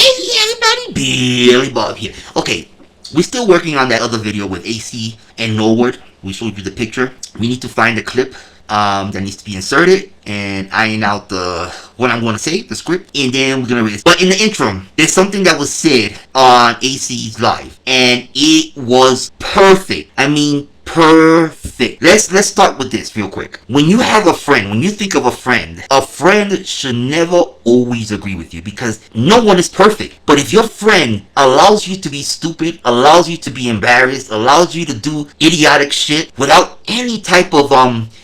Hey everybody, Billy Bob here. Okay, we're still working on that other video with AC and Norwood. We showed you the picture. We need to find a clip that needs to be inserted and iron out what I'm going to say, the script, and then we're going to read it. But in the interim, there's something that was said on AC's live, and it was perfect. I mean, perfect. Let's start with this real quick. When you have a friend, when you think of a friend should never always agree with you, because no one is perfect. But if your friend allows you to be stupid, allows you to be embarrassed, allows you to do idiotic shit without any type of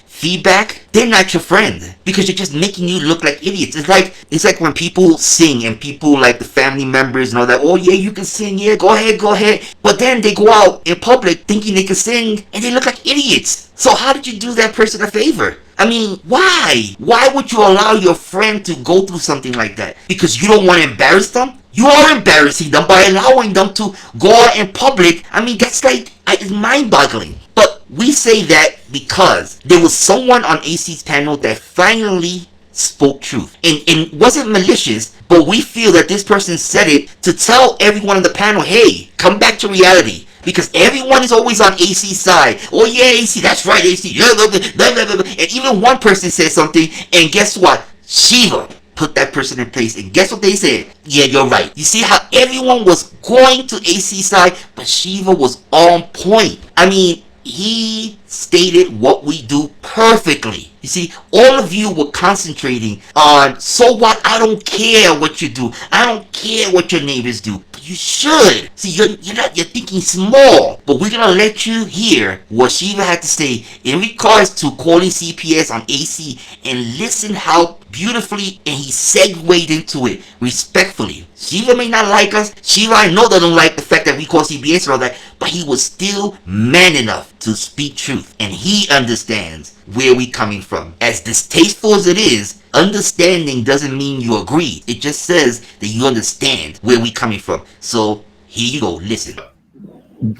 feedback, they're not your friend, because they're just making you look like idiots. It's like when people sing and people like the family members and all that, oh yeah, you can sing, yeah, go ahead. But then they go out in public thinking they can sing and they look like idiots. So how did you do that person a favor? I mean, why? Why would you allow your friend to go through something like that? Because you don't want to embarrass them? You are embarrassing them by allowing them to go out in public. I mean, that's like, it's mind-boggling. But we say that because there was someone on AC's panel that finally spoke truth. And it wasn't malicious, but we feel that this person said it to tell everyone on the panel, hey, come back to reality. Because everyone is always on AC's side. Oh yeah, AC, that's right, AC. And even one person said something, and guess what? Shiva put that person in place, and guess what they said? Yeah, you're right. You see how everyone was going to AC's side, but Shiva was on point. I mean, he stated what we do perfectly. You see, all of you were concentrating on, so what? I don't care what you do. I don't care what your neighbors do. But you should. See, you're thinking small. But we're gonna let you hear what Shiva had to say in regards to calling CPS on AC, and listen how beautifully and he segued into it respectfully. Shiva may not like us. Shiva, I know they don't like the fact that we call CPS and all that, but he was still man enough to speak truth, and he understands where we coming from. As distasteful as it is, understanding doesn't mean you agree. It just says that you understand where we coming from. So here you go, listen.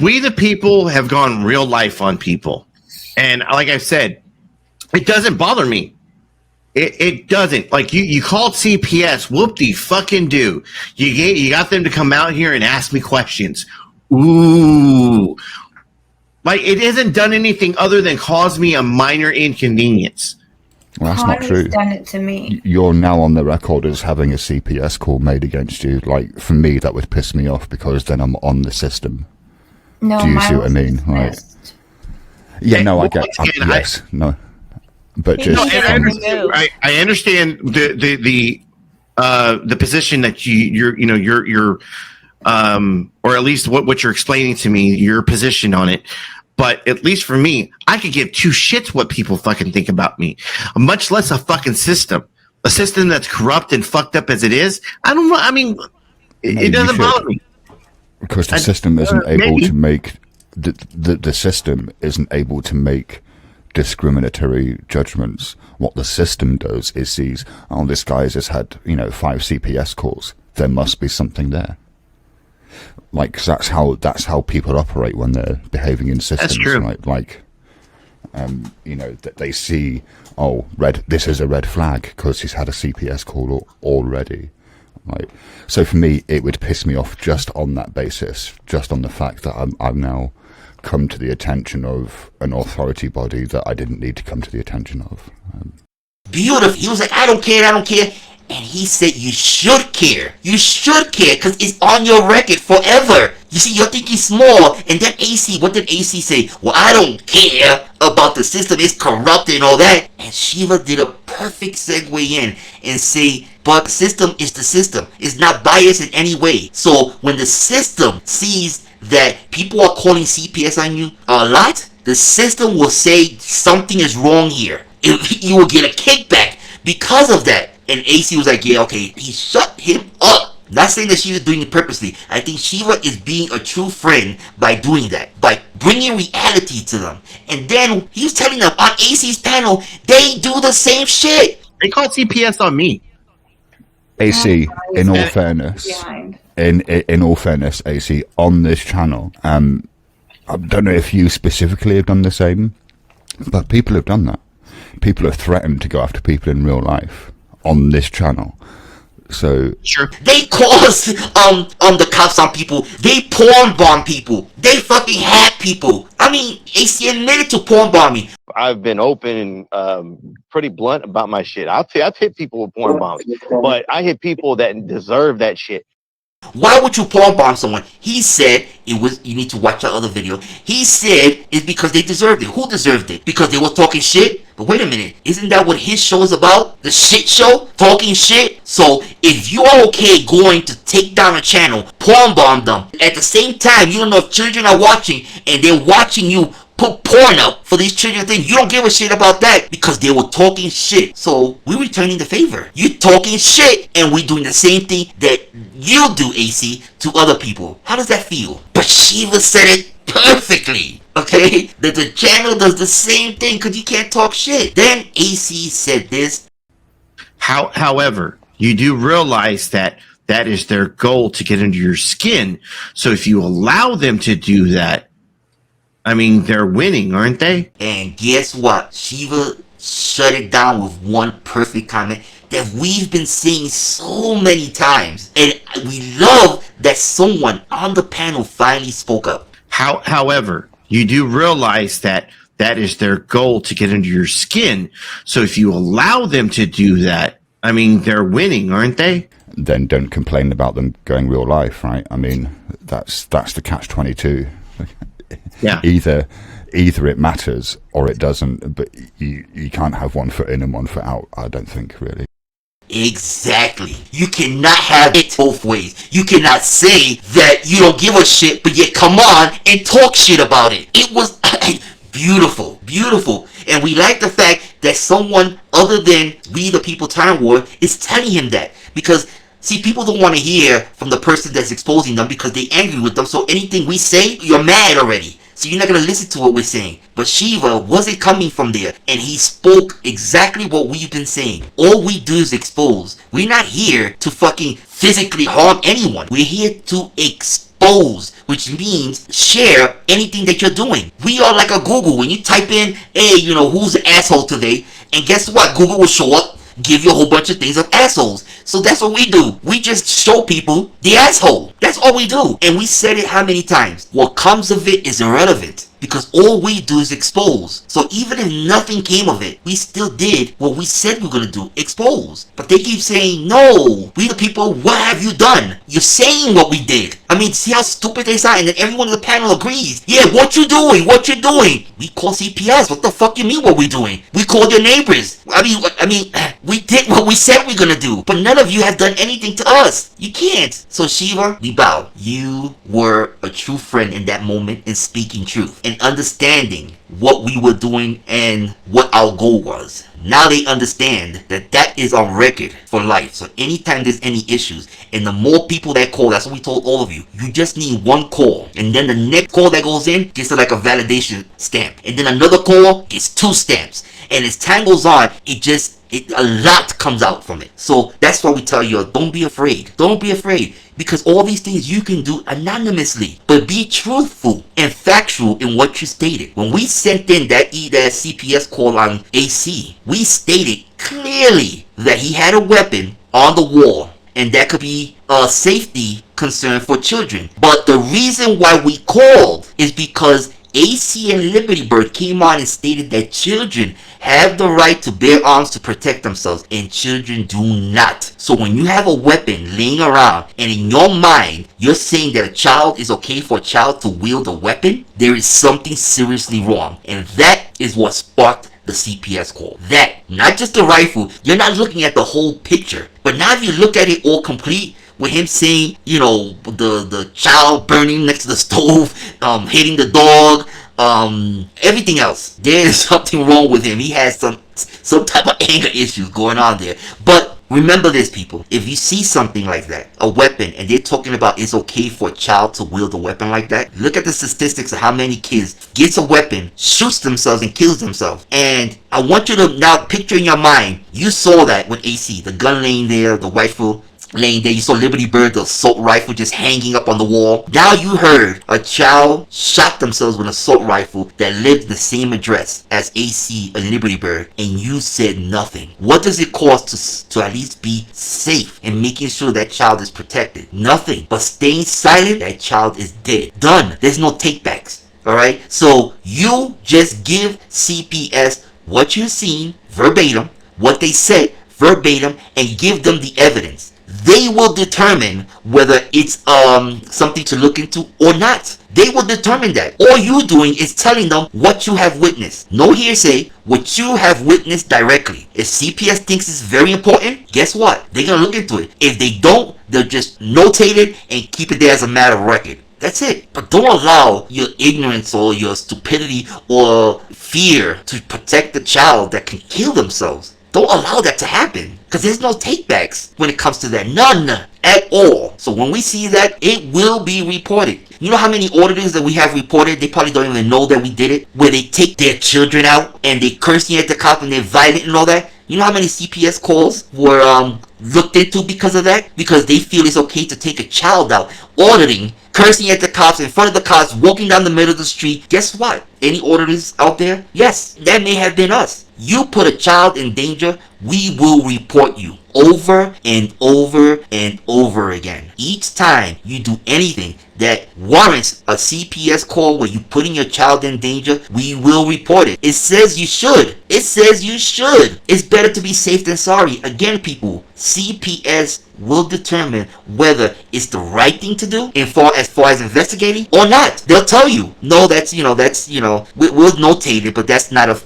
We the people have gone real life on people, and like I said, it doesn't bother me. It doesn't. Like you called CPS, whoop-de-fucking do. You got them to come out here and ask me questions. Ooh. Like, it hasn't done anything other than cause me a minor inconvenience. Well, that's not true. Done it to me. You're now on the record as having a CPS call made against you. Like, for me, that would piss me off, because then I'm on the system. No, do you see what I mean? Like, yeah, no, I get. Yes, no. But just I understand the position that you're or at least what you're explaining to me, your position on it. But at least for me, I could give two shits what people fucking think about me, much less a fucking system, a system that's corrupt and fucked up as it is. I don't know. I mean, it doesn't bother me, because the system isn't able to make the system isn't able to make discriminatory judgments. What the system does is sees, oh, this guy has had 5 CPS calls. There must be something there. Like, 'cause that's how people operate when they're behaving in systems. That's true. That they see, oh, this is a red flag because he's had a CPS call already. Like, so for me, it would piss me off just on that basis, just on the fact that I've now come to the attention of an authority body that I didn't need to come to the attention of. Beautiful. He was like, I don't care. And he said, you should care. You should care, because it's on your record forever. You see, you're thinking small. And then AC, what did AC say? Well, I don't care about the system. It's corrupt and all that. And Shiva did a perfect segue in and say, but the system is the system. It's not biased in any way. So when the system sees that people are calling CPS on you a lot, the system will say something is wrong here. You will get a kickback because of that. And AC was like, yeah, okay. He shut him up. Not saying that Shiva's doing it purposely. I think Shiva is being a true friend by doing that, by bringing reality to them. And then he's telling them on AC's panel, they do the same shit. They call CPS on me. AC, in all fairness, in all fairness, AC, on this channel, I don't know if you specifically have done the same, but people have done that. People have threatened to go after people in real life on this channel. So Sure. They cause the cops on people. They porn bomb people. They fucking hack people. I mean, AC admitted to porn bombing. I've been open and pretty blunt about my shit. I've hit people with porn bombs, but I hit people that deserve that shit. Why would you porn bomb someone? He said it was, you need to watch that other video. He said it's because they deserved it. Who deserved it? Because they were talking shit? But wait a minute, isn't that what his show is about? The shit show? Talking shit? So if you're okay going to take down a channel, porn bomb them, at the same time you don't know if children are watching and they're watching you put porn up for these children things. You don't give a shit about that because they were talking shit. So we're returning the favor. You talking shit and we doing the same thing that you do, AC, to other people. How does that feel? But Shiva said it perfectly. Okay? That the channel does the same thing because you can't talk shit. Then AC said this. However, you do realize that that is their goal, to get under your skin. So if you allow them to do that, I mean, they're winning, aren't they? And guess what? Shiva shut it down with one perfect comment that we've been saying so many times. And we love that someone on the panel finally spoke up. However, you do realize that that is their goal, to get under your skin. So if you allow them to do that, I mean, they're winning, aren't they? then don't complain about them going real life, right? I mean, that's the catch-22. Yeah. Either it matters or it doesn't, but you can't have 1 foot in and 1 foot out, I don't think, really. Exactly. You cannot have it both ways. You cannot say that you don't give a shit, but yet come on and talk shit about it. It was beautiful, beautiful. And we like the fact that someone other than We the People Tyrant War is telling him that. Because, see, people don't want to hear from the person that's exposing them because they're angry with them. So anything we say, you're mad already. So you're not going to listen to what we're saying. But Shiva wasn't coming from there. And he spoke exactly what we've been saying. All we do is expose. We're not here to fucking physically harm anyone. We're here to expose, which means share anything that you're doing. We are like a Google. When you type in, hey, who's the asshole today? And guess what? Google will show up, give you a whole bunch of things of assholes. So that's what we do. We just show people the asshole. That's all we do. And we said it how many times? What comes of it is irrelevant. Because all we do is expose. So even if nothing came of it, we still did what we said we were going to do. Expose. But they keep saying, no, We the People, what have you done? You're saying what we did. I mean, see how stupid they sound? And then everyone in the panel agrees. Yeah, what you doing? What you doing? We call CPS. What the fuck you mean what we doing? We called your neighbors. I mean, we did what we said we are going to do. But none of you have done anything to us. You can't. So Shiva, we bow. You were a true friend in that moment in speaking truth. And understanding what we were doing and what our goal was. Now they understand that that is on record for life. So anytime there's any issues, and the more people that call, that's what we told all of you. You just need one call. And then the next call that goes in gets like a validation stamp. And then another call gets 2 stamps. And as time goes on, a lot comes out from it. So that's why we tell you, don't be afraid. Don't be afraid. Because all these things you can do anonymously. But be truthful and factual in what you stated. When we sent in that CPS call on AC, we stated clearly that he had a weapon on the wall. And that could be a safety concern for children. But the reason why we called is because AC and Liberty Bird came on and stated that children have the right to bear arms to protect themselves, and children do not. So when you have a weapon laying around and in your mind you're saying that a child is okay for a child to wield a weapon, there is something seriously wrong. And that is what sparked the CPS call. That, not just the rifle, you're not looking at the whole picture. But now if you look at it all complete, with him saying, the child burning next to the stove, hitting the dog, everything else. There is something wrong with him. He has some type of anger issues going on there. But remember this, people. If you see something like that, a weapon, and they're talking about it's okay for a child to wield a weapon like that, look at the statistics of how many kids gets a weapon, shoots themselves, and kills themselves. And I want you to now picture in your mind, you saw that with AC, the gun laying there, the rifle. laying there. You saw Liberty Bird, the assault rifle just hanging up on the wall. Now you heard a child shot themselves with an assault rifle that lived in the same address as AC and Liberty Bird, and you said nothing. What does it cost to at least be safe and making sure that child is protected? Nothing. But staying silent, that child is dead. Done. There's no takebacks. Alright? So you just give CPS what you've seen verbatim, what they said verbatim, and give them the evidence. They will determine whether it's something to look into or not. They will determine that. All you're doing is telling them what you have witnessed. No hearsay, what you have witnessed directly. If CPS thinks it's very important, guess what? They're going to look into it. If they don't, they'll just notate it and keep it there as a matter of record. That's it. But don't allow your ignorance or your stupidity or fear to protect the child that can kill themselves. Don't allow that to happen, because there's no takebacks when it comes to that. None at all. So when we see that, it will be reported. You know how many auditors that we have reported, they probably don't even know that we did it, where they take their children out and they cursing at the cop and they're violent and all that? You know how many CPS calls were looked into because of that? Because they feel it's okay to take a child out, auditing, cursing at the cops in front of the cops, walking down the middle of the street. Guess what? Any auditors out there? Yes, that may have been us. You put a child in danger, we will report you over and over and over again. Each time you do anything that warrants a CPS call where you're putting your child in danger, we will report it. It says you should. It says you should. It's better to be safe than sorry. Again, people, CPS will determine whether it's the right thing to do as far as investigating or not. They'll tell you, no, we'll notate it, but that's not of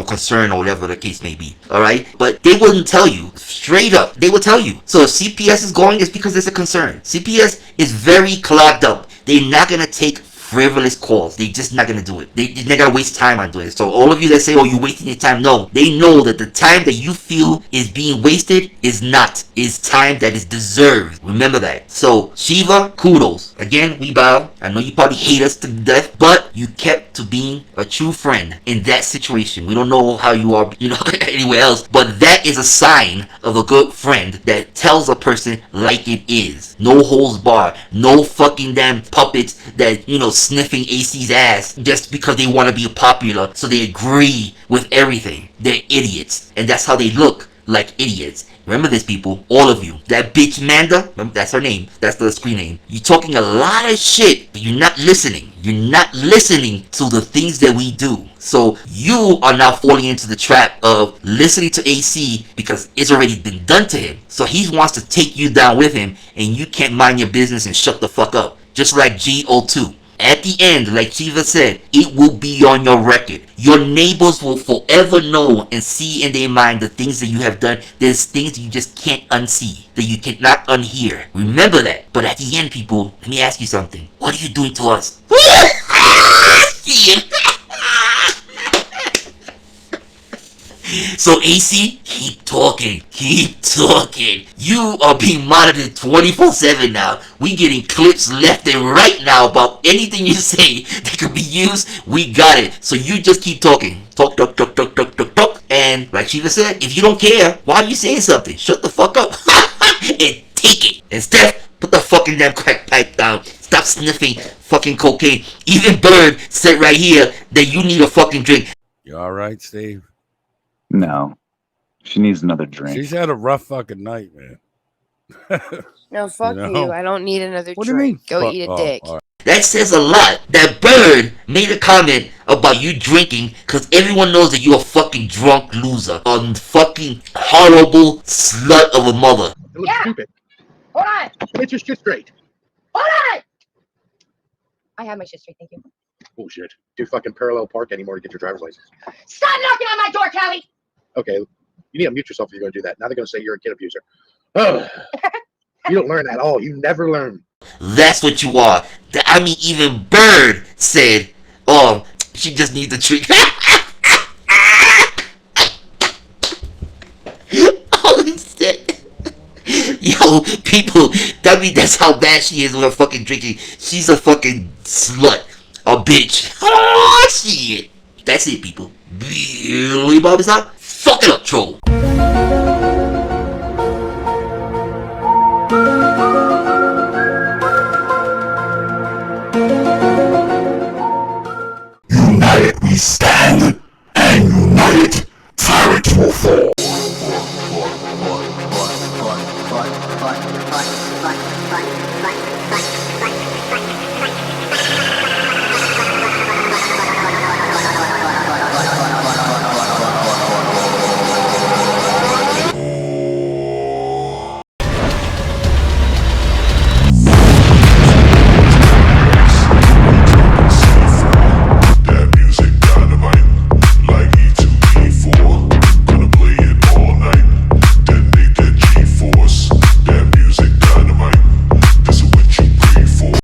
concern or whatever the case may be. Alright? But they wouldn't tell you. Straight up. They will tell you. So if CPS is going, it's because there's a concern. CPS is very clogged up. They're not going to take frivolous calls. They're just not going to do it. They're not going to waste time on doing it. So all of you that say, oh, you're wasting your time, no. They know that the time that you feel is being wasted is not. It's time that is deserved. Remember that. So, Shiva, kudos. Again, we bow. I know you probably hate us to death, but you kept to being a true friend in that situation. We don't know how you are, anywhere else, but that is a sign of a good friend that tells a person like it is. No holds bar. No fucking damn puppets that, sniffing AC's ass just because they want to be popular, so they agree with everything. They're idiots, and that's how they look, like idiots. Remember this, people, all of you. That bitch Manda, that's her name, that's the screen name. You're talking a lot of shit, but you're not listening. You're not listening to the things that we do. So you are now falling into the trap of listening to AC because it's already been done to him. So he wants to take you down with him, and you can't mind your business and shut the fuck up. Just like GO2. At the end, like Shiva said, it will be on your record. Your neighbors will forever know and see in their mind the things that you have done. There's things you just can't unsee, that you cannot unhear. Remember that. But at the end, people, let me ask you something. What are you doing to us? So AC, keep talking. Keep talking. You are being monitored 24/7 now. We getting clips left and right now about anything you say that could be used. We got it. So you just keep talking. Talk. And like Shiva said, if you don't care, why are you saying something? Shut the fuck up. And take it. And Steph, put the fucking damn crack pipe down. Stop sniffing fucking cocaine. Even Bird said right here that you need a fucking drink. You alright, Steve? No. She needs another drink. She's had a rough fucking night, man. No, fuck you. I don't need another What drink. do you mean? Go eat a dick. Right. That says a lot. That Bird made a comment about you drinking because everyone knows that you're a fucking drunk loser. A fucking horrible slut of a mother. You look stupid. Hold on. Get your shit straight. Hold on. I have my shit straight, thank you. Bullshit. Do fucking parallel park anymore to get your driver's license. Stop knocking on my door, Callie. Okay, you need to mute yourself if you're going to do that. Now they're going to say you're a kid abuser. Oh, you don't learn at all. You never learn. That's what you are. I mean, even Bird said, oh, she just needs a drink. Oh, shit. Yo, people, that's how bad she is with her fucking drinking. She's a fucking slut. A bitch. Oh, shit. That's it, people. Billy Bob is out. Fuck it up, troll.